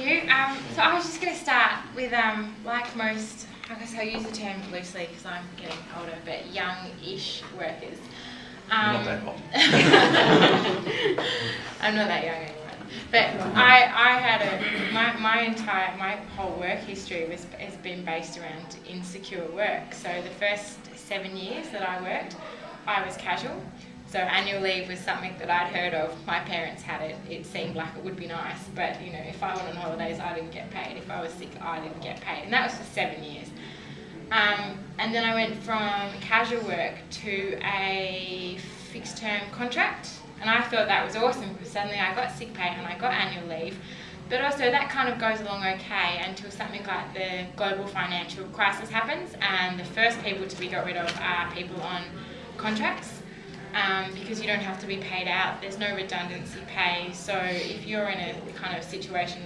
you. So I was just going to start with, like most, I guess I'll use the term loosely because I'm getting older, but young-ish workers. Not that old. I'm not that young anymore. But I had my whole work history has been based around insecure work. So the first 7 years that I worked, I was casual. So annual leave was something that I'd heard of. My parents had it. It seemed like it would be nice, but you know, if I went on holidays, I didn't get paid. If I was sick, I didn't get paid, and that was for 7 years. And then I went from casual work to a fixed-term contract, and I thought that was awesome because suddenly I got sick pay and I got annual leave. But also that kind of goes along okay until something like the global financial crisis happens, and the first people to be got rid of are people on contracts. Because you don't have to be paid out, there's no redundancy pay. So if you're in a kind of situation,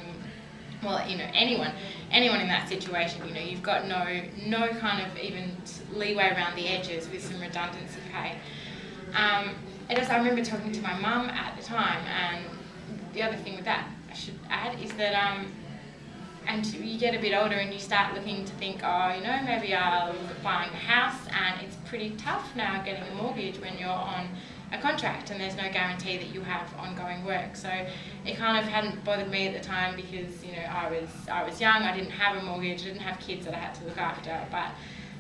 well, you know, anyone in that situation, you know, you've got no kind of even leeway around the edges with some redundancy pay. I remember talking to my mum at the time, and the other thing with that I should add is that you get a bit older and you start looking to think, oh, you know, maybe I'll look at buying a house, and it's pretty tough now getting a mortgage when you're on a contract and there's no guarantee that you have ongoing work. So it kind of hadn't bothered me at the time because, you know, I was young, I didn't have a mortgage, I didn't have kids that I had to look after. But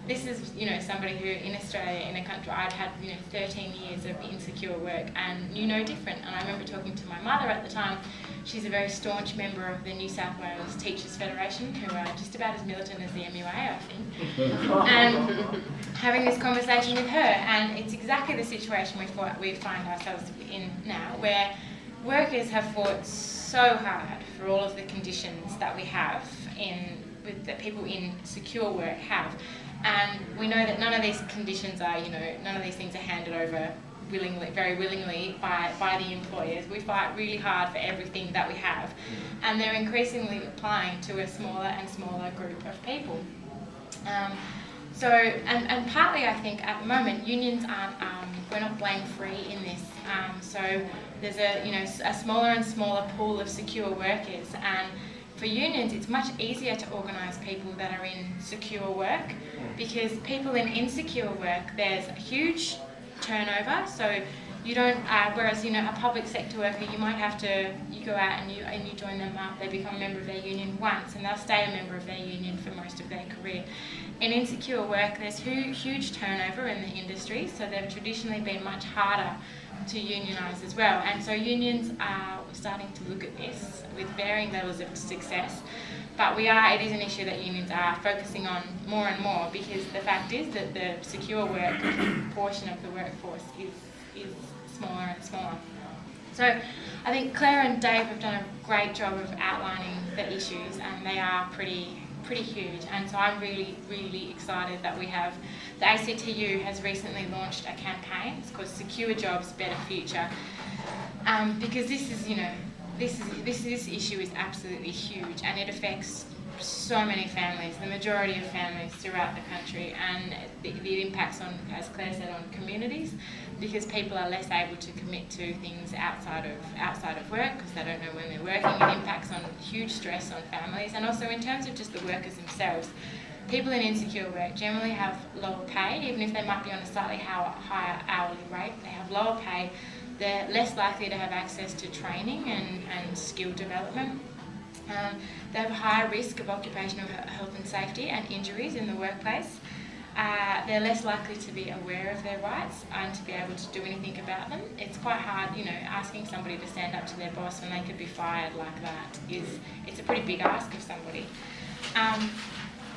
this is, you know, somebody who in Australia, in a country, I'd had, you know, 13 years of insecure work and knew no different. And I remember talking to my mother at the time. She's a very staunch member of the New South Wales Teachers Federation, who are just about as militant as the MUA, I think. And having this conversation with her, and it's exactly the situation we find ourselves in now, where workers have fought so hard for all of the conditions that we have that people in secure work have. And we know that none of these conditions are, you know, none of these things are handed over very willingly by the employers. We fight really hard for everything that we have, and they're increasingly applying to a smaller and smaller group of people. And partly I think at the moment unions aren't, we're not blame free in this. So there's a smaller and smaller pool of secure workers, and for unions it's much easier to organise people that are in secure work, because people in insecure work, there's a huge turnover, so you don't, whereas, you know, a public sector worker, you might have to, you go out and you join them up, they become a member of their union once and they'll stay a member of their union for most of their career. In insecure work, there's huge turnover in the industry, so they've traditionally been much harder to unionise as well, and so unions are starting to look at this with varying levels of success. But it is an issue that unions are focusing on more and more, because the fact is that the secure work portion of the workforce is smaller and smaller. So I think Claire and Dave have done a great job of outlining the issues, and they are pretty huge. And so I'm really, really excited that we have, the ACTU has recently launched a campaign. It's called Secure Jobs, Better Future, because this is, you know, this issue is absolutely huge, and it affects so many families, the majority of families throughout the country, and the impacts on, as Claire said, on communities, because people are less able to commit to things outside of work because they don't know when they're working. It impacts on huge stress on families, and also in terms of just the workers themselves. People in insecure work generally have lower pay, even if they might be on a slightly higher hourly rate. They have lower pay. They're less likely to have access to training and skill development. They have a higher risk of occupational health and safety and injuries in the workplace. They're less likely to be aware of their rights and to be able to do anything about them. It's quite hard, you know, asking somebody to stand up to their boss when they could be fired like that it's a pretty big ask of somebody.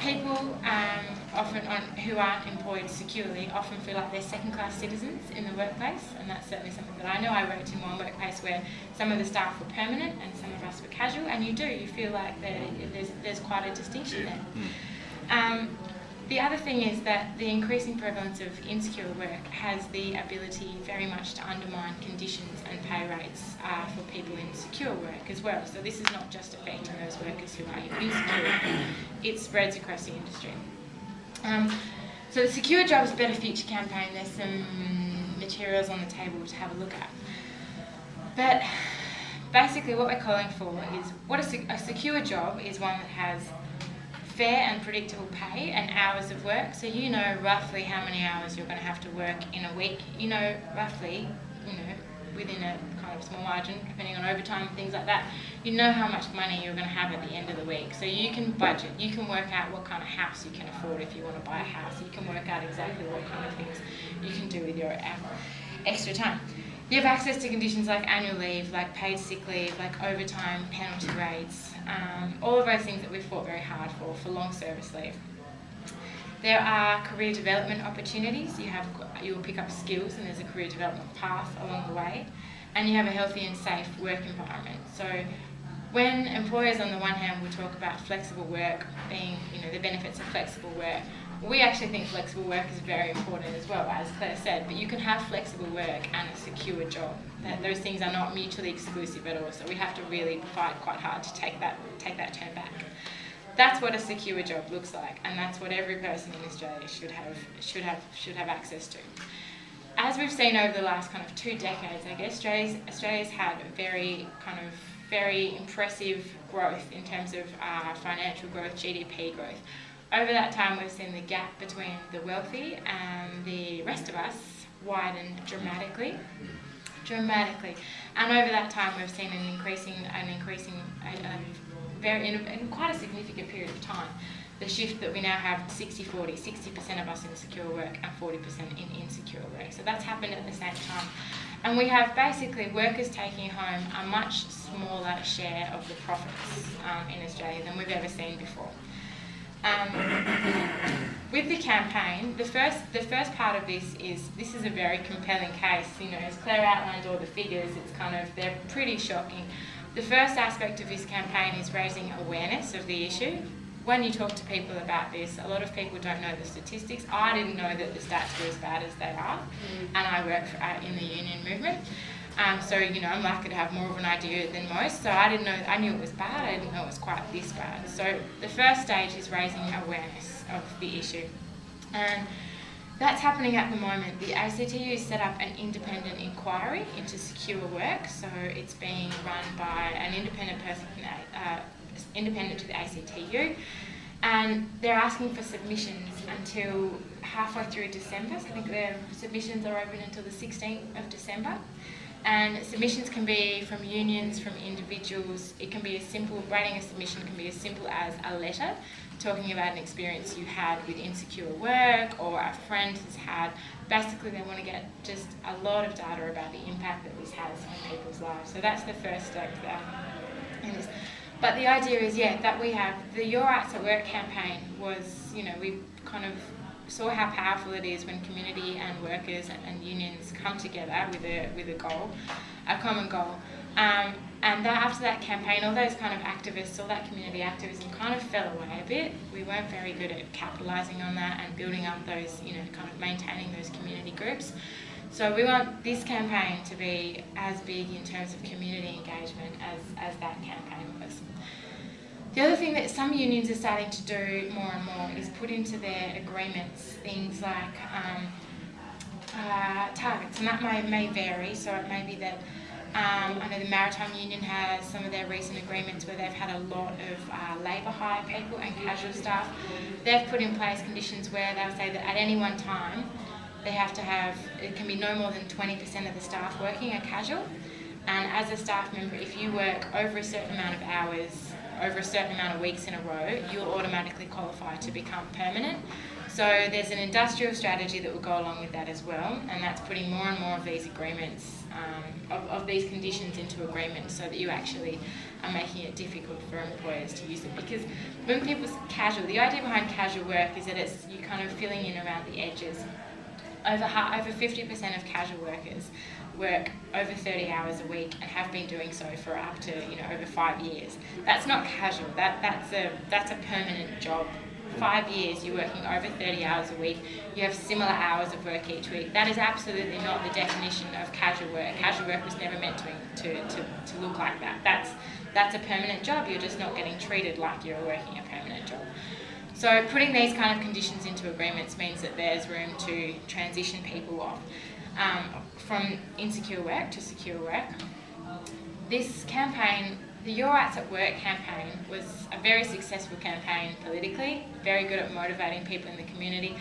People who aren't employed securely often feel like they're second-class citizens in the workplace, and that's certainly something that I know. I worked in one workplace where some of the staff were permanent and some of us were casual, and you feel like there's quite a distinction there. The other thing is that the increasing prevalence of insecure work has the ability very much to undermine conditions and pay rates for people in secure work as well. So this is not just affecting those workers who are insecure, it spreads across the industry. So the Secure Jobs Better Future campaign, there's some materials on the table to have a look at. But basically what we're calling for is a secure job is one that has fair and predictable pay and hours of work. So you know roughly how many hours you're going to have to work in a week. You know roughly, within a kind of small margin, depending on overtime and things like that, you know how much money you're going to have at the end of the week. So you can budget, you can work out what kind of house you can afford if you want to buy a house, you can work out exactly what kind of things you can do with your extra time. You have access to conditions like annual leave, like paid sick leave, like overtime, penalty rates, all of those things that we've fought very hard for long service leave. There are career development opportunities. You will pick up skills and there's a career development path along the way. And you have a healthy and safe work environment. So when employers on the one hand will talk about flexible work being, the benefits of flexible work, we actually think flexible work is very important as well, as Claire said, but you can have flexible work and a secure job. Those things are not mutually exclusive at all, so we have to really fight quite hard to take that turn back. That's what a secure job looks like, and that's what every person in Australia should have access to. As we've seen over the last kind of 2 decades, I guess, Australia's had very impressive growth in terms of financial growth, GDP growth. Over that time, we've seen the gap between the wealthy and the rest of us widen dramatically. And over that time, we've seen in quite a significant period of time, the shift that we now have 60-40, 60% of us in secure work and 40% in insecure work. So that's happened at the same time. And we have basically workers taking home a much smaller share of the profits in Australia than we've ever seen before. With the campaign, the first part of this is a very compelling case. As Claire outlined all the figures, they're pretty shocking. The first aspect of this campaign is raising awareness of the issue. When you talk to people about this, a lot of people don't know the statistics. I didn't know that the stats were as bad as they are, and I work in the union movement. So I'm likely to have more of an idea than most. So I knew it was bad. I didn't know it was quite this bad. So the first stage is raising awareness of the issue, and that's happening at the moment. The ACTU set up an independent inquiry into secure work. So it's being run by an independent person, independent to the ACTU, and they're asking for submissions until halfway through December. So I think their submissions are open until the 16th of December. And submissions can be from unions, from individuals. It can be writing a submission can be as simple as a letter talking about an experience you had with insecure work or a friend has had. Basically, they want to get just a lot of data about the impact that this has on people's lives. So that's the first step in this. But the idea is, that we have the Your Rights at Work campaign was, we kind of saw how powerful it is when community and workers and unions come together with a goal, a common goal. And after that campaign, all those kind of activists, all that community activism kind of fell away a bit. We weren't very good at capitalising on that and building up those, kind of maintaining those community groups. So we want this campaign to be as big in terms of community engagement as that campaign was. The other thing that some unions are starting to do more and more is put into their agreements things like targets, and that may vary. So it may be that I know the Maritime Union has some of their recent agreements where they've had a lot of labour hire people and casual staff. They've put in place conditions where they'll say that at any one time they have to have, it can be no more than 20% of the staff working are casual. And as a staff member, if you work over a certain amount of hours, over a certain amount of weeks in a row, you'll automatically qualify to become permanent. So there's an industrial strategy that will go along with that as well, and that's putting more and more of these agreements, of these conditions into agreements so that you actually are making it difficult for employers to use it. Because when people's casual, the idea behind casual work is that it's you kind of filling in around the edges. Over 50% of casual workers work over 30 hours a week and have been doing so for up to over 5 years. That's not casual. That's a permanent job. 5 years you're working over 30 hours a week. You have similar hours of work each week. That is absolutely not the definition of casual work. Casual work was never meant to look like that. That's a permanent job. You're just not getting treated like you're working a permanent job. So putting these kind of conditions into agreements means that there's room to transition people off from insecure work to secure work. this campaign, the Your Rights at Work campaign, was a very successful campaign politically, very good at motivating people in the community,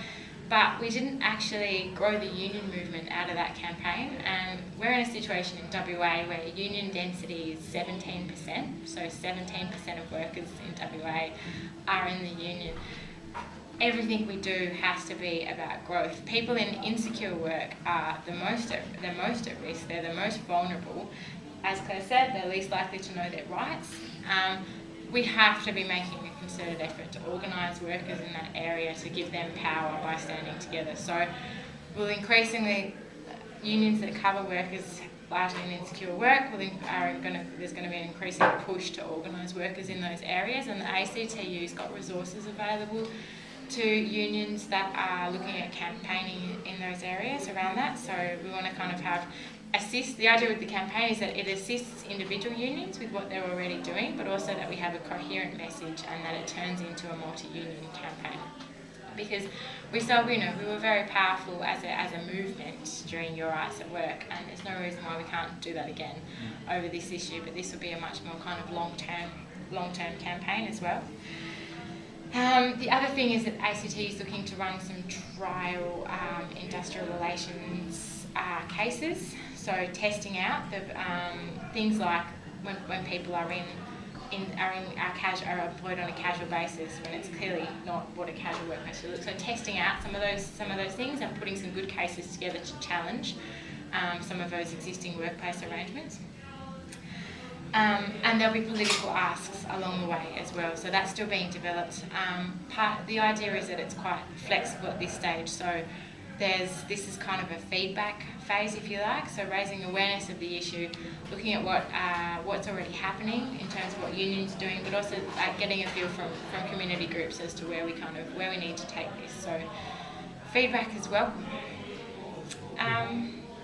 but we didn't actually grow the union movement out of that campaign, and we're in a situation in WA where union density is 17%, so 17% of workers in WA are in the union. Everything we do has to be about growth. People in insecure work are the most at risk, they're the most vulnerable. As Claire said, they're least likely to know their rights. We have to be making a concerted effort to organise workers in that area to give them power by standing together. So we'll increasingly, unions that cover workers largely in insecure work, there's going to be an increasing push to organise workers in those areas, and the ACTU's got resources available to unions that are looking at campaigning in those areas around that. So we want to kind of the idea with the campaign is that it assists individual unions with what they're already doing, but also that we have a coherent message and that it turns into a multi-union campaign. Because we saw, we were very powerful as a movement during Your Rights at Work, and there's no reason why we can't do that again over this issue, but this will be a much more kind of long-term campaign as well. The other thing is that ACT is looking to run some trial industrial relations cases, so testing out the things like when people are employed on a casual basis, when it's clearly not what a casual workplace should look. So testing out some of those things and putting some good cases together to challenge some of those existing workplace arrangements. And there'll be political asks along the way as well, so that's still being developed. The idea is that it's quite flexible at this stage, so this is kind of a feedback phase, if you like, so raising awareness of the issue, looking at what's already happening in terms of what unions are doing, but also getting a feel from community groups as to where we need to take this. So feedback is welcome.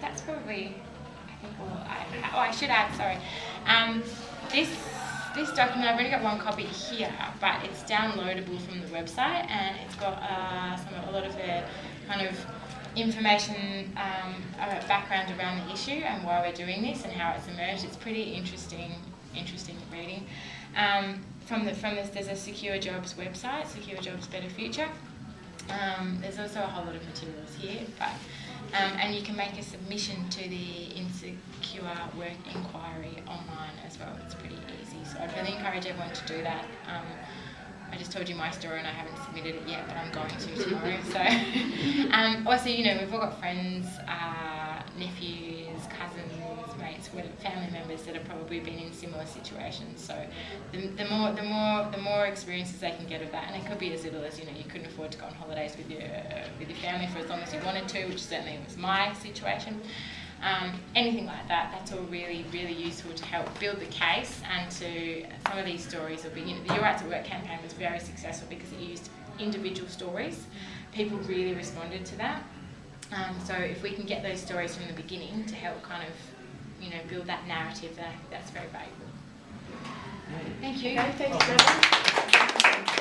That's probably, I think, all I should add, sorry. This document, I've only got one copy here, but it's downloadable from the website, and it's got a lot of the kind of information, background around the issue and why we're doing this and how it's emerged. It's pretty interesting reading. There's a Secure Jobs website, Secure Jobs Better Future. There's also a whole lot of materials here, but and you can make a submission to the Insecure Work Inquiry online as well. It's pretty easy, so I'd really encourage everyone to do that. I just told you my story and I haven't submitted it yet, but I'm going to tomorrow. So, also, we've all got friends, nephews, cousins, mates, family members that have probably been in similar situations. So, the more experiences they can get of that, and it could be as little as you couldn't afford to go on holidays with your family for as long as you wanted to, which certainly was my situation. Anything like that, that's all really, really useful to help build the case, and to some of these stories will be, the Your Rights at Work campaign was very successful because it used individual stories. People really responded to that. So if we can get those stories from the beginning to help kind of, build that narrative, that's very valuable. Thank you. Okay, thanks, Madeleine.